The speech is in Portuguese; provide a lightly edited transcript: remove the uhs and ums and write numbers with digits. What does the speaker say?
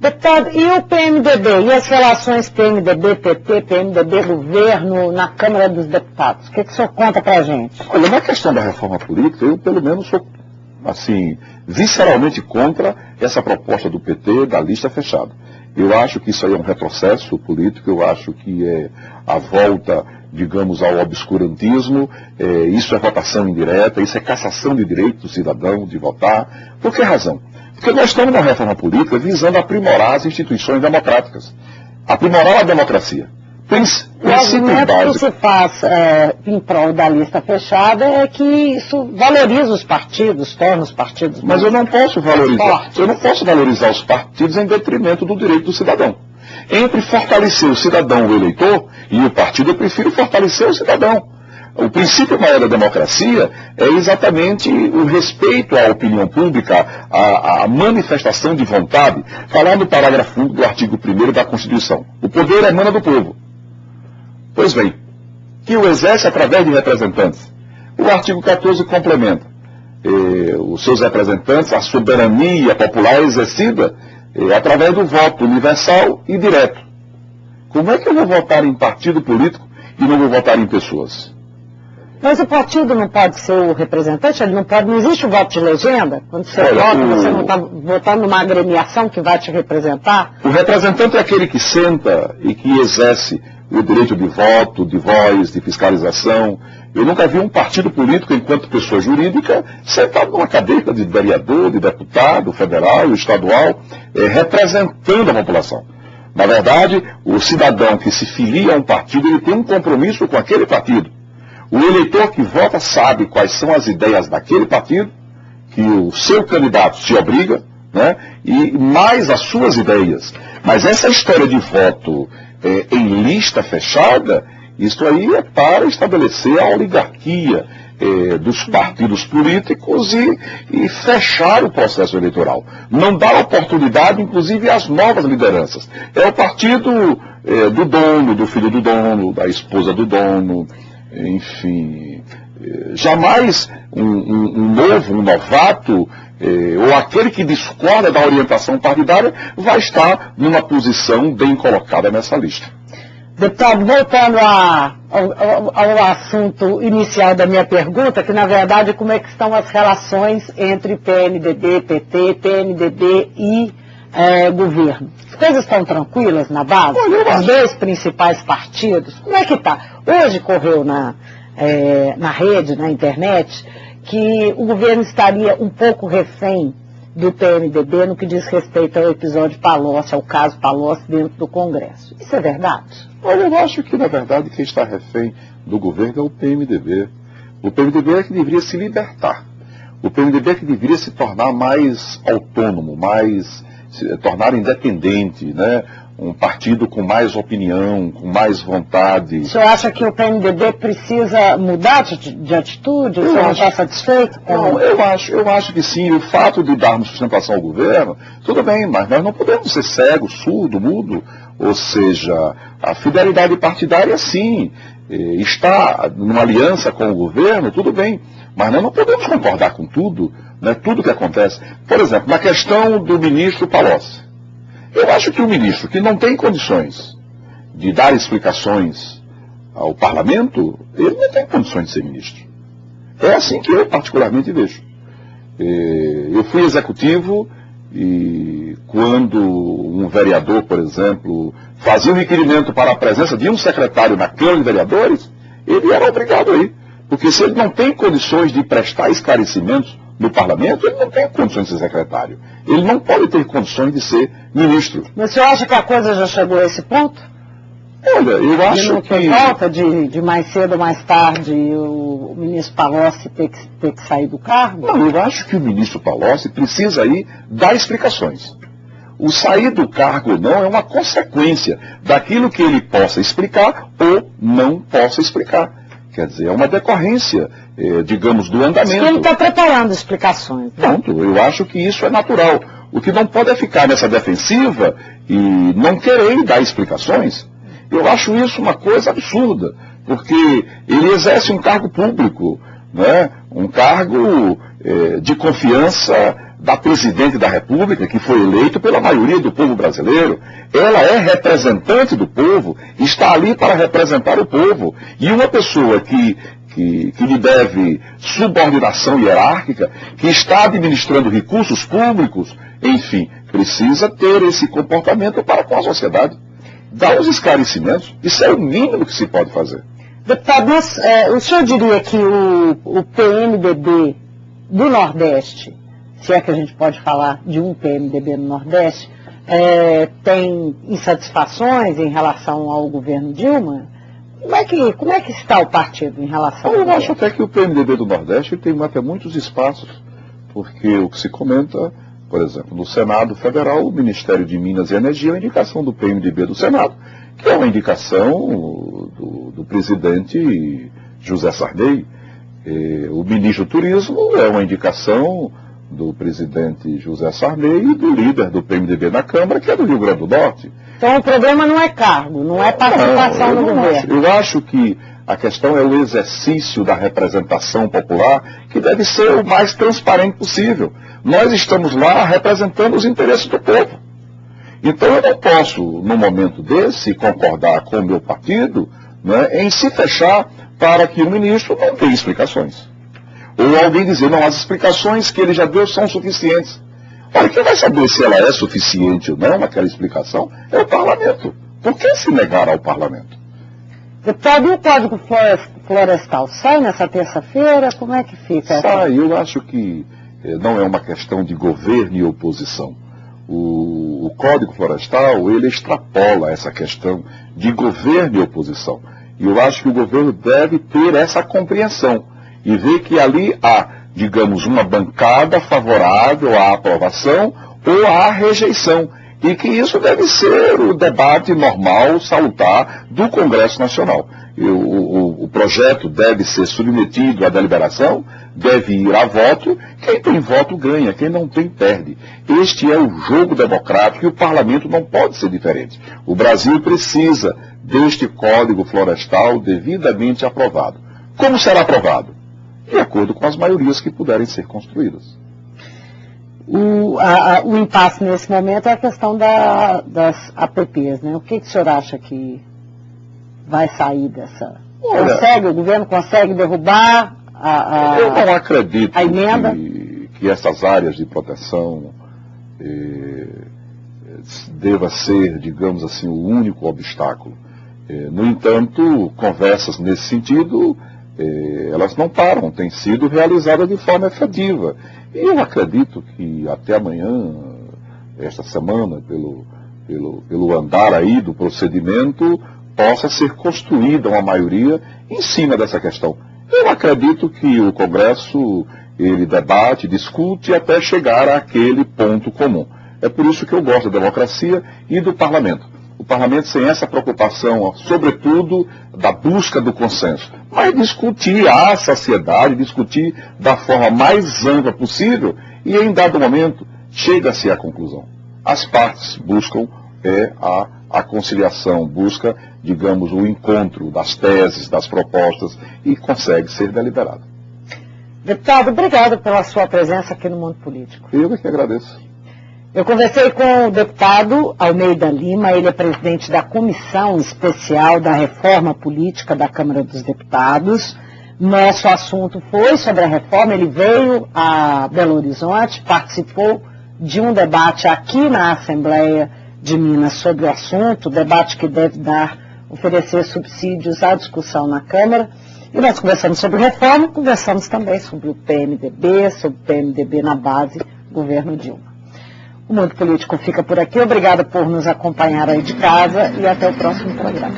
Deputado, e o PMDB? E as relações PMDB-PT, PMDB-governo na Câmara dos Deputados? O que o senhor conta pra gente? Olha, na questão da reforma política, eu pelo menos sou, assim, visceralmente contra essa proposta do PT da lista fechada. Eu acho que isso aí é um retrocesso político, eu acho que é a volta, digamos, ao obscurantismo, isso é votação indireta, isso é cassação de direito do cidadão de votar. Por que razão? Porque nós estamos na reforma política visando aprimorar as instituições democráticas, aprimorar a democracia. O argumento que se faz em prol da lista fechada é que isso valoriza os partidos, torna os partidos... Mas eu não posso valorizar os partidos em detrimento do direito do cidadão. Entre fortalecer o cidadão, o eleitor, e o partido, eu prefiro fortalecer o cidadão. O princípio maior da democracia é exatamente o respeito à opinião pública, à manifestação de vontade, falar no parágrafo 1 do artigo 1º da Constituição. O poder emana do povo. Pois bem, que o exerce através de representantes. O artigo 14 complementa. Os seus representantes, a soberania popular é exercida através do voto universal e direto. Como é que eu vou votar em partido político e não vou votar em pessoas? Mas o partido não pode ser o representante, ele não pode, não existe o voto de legenda? Quando você vota, você não está votando numa agremiação que vai te representar? O representante é aquele que senta e que exerce o direito de voto, de voz, de fiscalização. Eu nunca vi um partido político, enquanto pessoa jurídica, sentado numa cadeira de vereador, de deputado federal, estadual, representando a população. Na verdade, o cidadão que se filia a um partido, ele tem um compromisso com aquele partido. O eleitor que vota sabe quais são as ideias daquele partido, que o seu candidato se obriga, né, e mais as suas ideias. Mas essa história de voto em lista fechada, isso aí é para estabelecer a oligarquia dos partidos políticos e fechar o processo eleitoral. Não dá oportunidade, inclusive, às novas lideranças. É o partido do dono, do filho do dono, da esposa do dono, enfim. Jamais um novato, ou aquele que discorda da orientação partidária, vai estar numa posição bem colocada nessa lista. Deputado, voltando ao assunto inicial da minha pergunta, que na verdade como é que estão as relações entre PMDB, PT, PMDB e governo? As coisas estão tranquilas na base? Os dois principais partidos? Como é que está? Hoje correu na rede, na internet, que o governo estaria um pouco refém do PMDB no que diz respeito ao episódio Palocci, ao caso Palocci dentro do Congresso. Isso é verdade? Olha, eu acho que, na verdade, quem está refém do governo é o PMDB. O PMDB é que deveria se libertar. O PMDB é que deveria se tornar mais autônomo, se tornar independente, né? Um partido com mais opinião, com mais vontade. O senhor acha que o PMDB precisa mudar de atitude? O senhor não está satisfeito? Não, eu acho que sim. O fato de darmos sustentação ao governo, tudo bem, mas nós não podemos ser cegos, surdo, mudo. Ou seja, a fidelidade partidária, sim, está numa aliança com o governo, tudo bem. Mas nós não podemos concordar com tudo, né, tudo que acontece. Por exemplo, na questão do ministro Palocci. Eu acho que o ministro que não tem condições de dar explicações ao parlamento, ele não tem condições de ser ministro. É assim que eu particularmente vejo. Eu fui executivo e quando um vereador, por exemplo, fazia um requerimento para a presença de um secretário na Câmara de Vereadores, ele era obrigado a ir. Porque se ele não tem condições de prestar esclarecimentos no parlamento, ele não tem condições de ser secretário. Ele não pode ter condições de ser ministro. Mas o senhor acha que a coisa já chegou a esse ponto? Olha, eu acho que... falta de mais cedo ou mais tarde o ministro Palocci ter que sair do cargo? Não, eu acho que o ministro Palocci precisa aí dar explicações. O sair do cargo ou não é uma consequência daquilo que ele possa explicar ou não possa explicar. Quer dizer, é uma decorrência, digamos, do andamento. Ele está preparando explicações. Né? Pronto, eu acho que isso é natural. O que não pode é ficar nessa defensiva e não querer dar explicações. Eu acho isso uma coisa absurda, porque ele exerce um cargo público, né? Um cargo de confiança da presidente da República, que foi eleito pela maioria do povo brasileiro. Ela é representante do povo, está ali para representar o povo. E uma pessoa que lhe deve subordinação hierárquica, que está administrando recursos públicos, enfim, precisa ter esse comportamento para com a sociedade. Dar os esclarecimentos, isso é o mínimo que se pode fazer. Deputado, o senhor diria que o PMDB do Nordeste, se é que a gente pode falar de um PMDB no Nordeste, tem insatisfações em relação ao governo Dilma? Como é que está o partido em relação Eu acho até que o PMDB do Nordeste tem até muitos espaços, porque o que se comenta, por exemplo, no Senado Federal, o Ministério de Minas e Energia é uma indicação do PMDB do Senado, que é uma indicação do presidente José Sarney. O ministro do Turismo é uma indicação do presidente José Sarney e do líder do PMDB na Câmara, que é do Rio Grande do Norte. Então o problema não é cargo, não é participação no governo. Eu acho que a questão é o exercício da representação popular, que deve ser o mais transparente possível. Nós estamos lá representando os interesses do povo. Então eu não posso, num momento desse, concordar com o meu partido, né, em se fechar para que o ministro não dê explicações. Ou alguém dizer, não, as explicações que ele já deu são suficientes. Olha, quem vai saber se ela é suficiente ou não, aquela explicação, é o parlamento. Por que se negar ao parlamento? Deputado, e o Código Florestal sai nessa terça-feira? Como é que fica? Sai, eu acho que não é uma questão de governo e oposição. O Código Florestal, ele extrapola essa questão de governo e oposição. E eu acho que o governo deve ter essa compreensão e ver que ali há, digamos, uma bancada favorável à aprovação ou à rejeição. E que isso deve ser o debate normal, salutar, do Congresso Nacional. O projeto deve ser submetido à deliberação, deve ir a voto. Quem tem voto ganha, quem não tem perde. Este é o jogo democrático e o parlamento não pode ser diferente. O Brasil precisa deste Código Florestal devidamente aprovado. Como será aprovado? De acordo com as maiorias que puderem ser construídas. O impasse nesse momento é a questão das APPs, né? O que o senhor acha que vai sair dessa? O governo consegue derrubar eu não acredito a emenda? Que essas áreas de proteção deva ser, digamos assim, o único obstáculo. No entanto, conversas nesse sentido, elas não param, têm sido realizadas de forma efetiva. E eu acredito que até amanhã, esta semana, pelo andar aí do procedimento, possa ser construída uma maioria em cima dessa questão. Eu acredito que o Congresso, ele debate, discute até chegar àquele ponto comum. É por isso que eu gosto da democracia e do parlamento. O parlamento sem essa preocupação, sobretudo, da busca do consenso. Mas discutir à saciedade, discutir da forma mais ampla possível e, em dado momento, chega-se à conclusão. As partes buscam a conciliação, busca, digamos, o encontro das teses, das propostas e consegue ser deliberado. Deputado, obrigado pela sua presença aqui no Mundo Político. Eu é que agradeço. Eu conversei com o deputado Almeida Lima, ele é presidente da Comissão Especial da Reforma Política da Câmara dos Deputados. Nosso assunto foi sobre a reforma, ele veio a Belo Horizonte, participou de um debate aqui na Assembleia de Minas sobre o assunto, debate que deve oferecer subsídios à discussão na Câmara. E nós conversamos sobre reforma, conversamos também sobre o PMDB na base governo Dilma. O Mundo Político fica por aqui. Obrigada por nos acompanhar aí de casa e até o próximo programa.